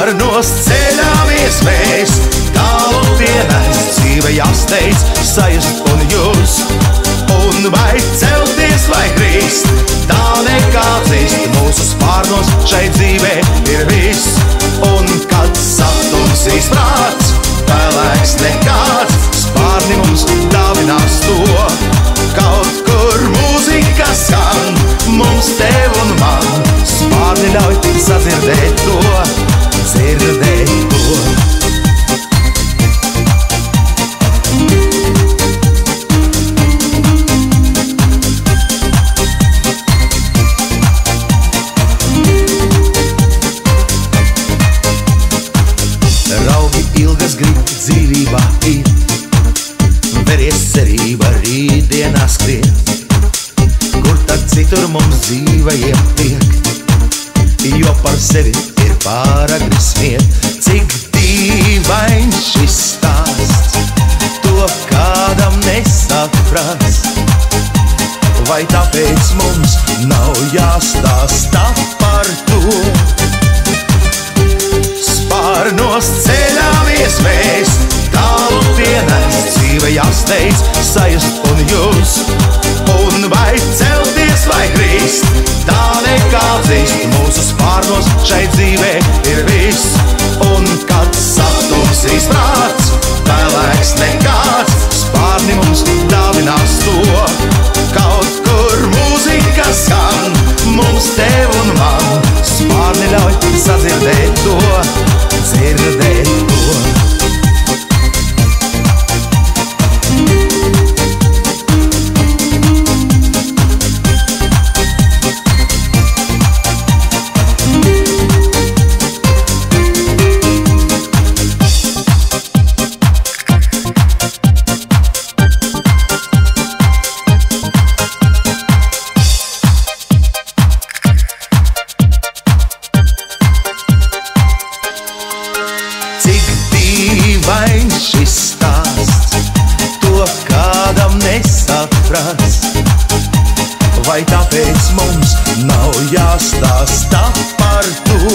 Spārnos ceļāmies mēs, tālu dienas dzīve jāsteidz, sajust un just. Un vai celties vai krist, tā nekā dzist, mūsu spārnos šai dzīvē ir viss. Un kad satumsīs prāts, pelēks nekāds, spārni mums dāvinās to. Kaut kur mūzika skan, mums tev un man, spārni ļauj sadzirdēt to, dzirdēt to. Ilgas grib dzīvībā ir, veries cerība rītdienā skrien. Kur tad citur mums dzīve ietiek, jo par sevi ir pāragri smiet. Cik dīvains šis stāsts, to kādam nesaprast. Vai tāpēc mums nav jāstāstā par to? Spārnos ceļāmies mēs, tālu dienas dzīve jāsteidz, sajust un just. Un vai celties vai krist, tā nekā dzist, mūsu spārnos šai dzīvē ir viss. Un kad satumsīs prāts, pelēks nekāds, spārni mums dāvinās to. Kaut kur mūzika skan, mums tev un man, spārni ļauj sadzirdēt to, dzirdēt to. Šis stāsts, to kādam nesaprast. Vai tāpēc mums nav jāstāstā par to?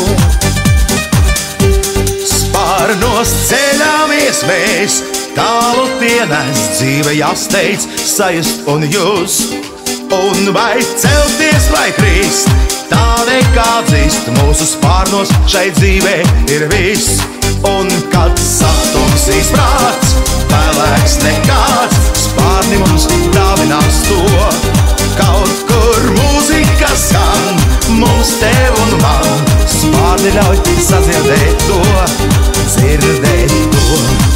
Spārnos ceļāmies mēs, tālu dienas dzīve jāsteidz, sajust un just. Un vai celties vai krist, tā nekā dzist, mūsu spārnos šai dzīvē ir viss. Un kad satumsīs prāts, pelēks nekāds, spārni mums dāvinās to. Kaut kur mūzika skan, mums tev un man, spārni ļauj sadzirdēt to, dzirdēt to.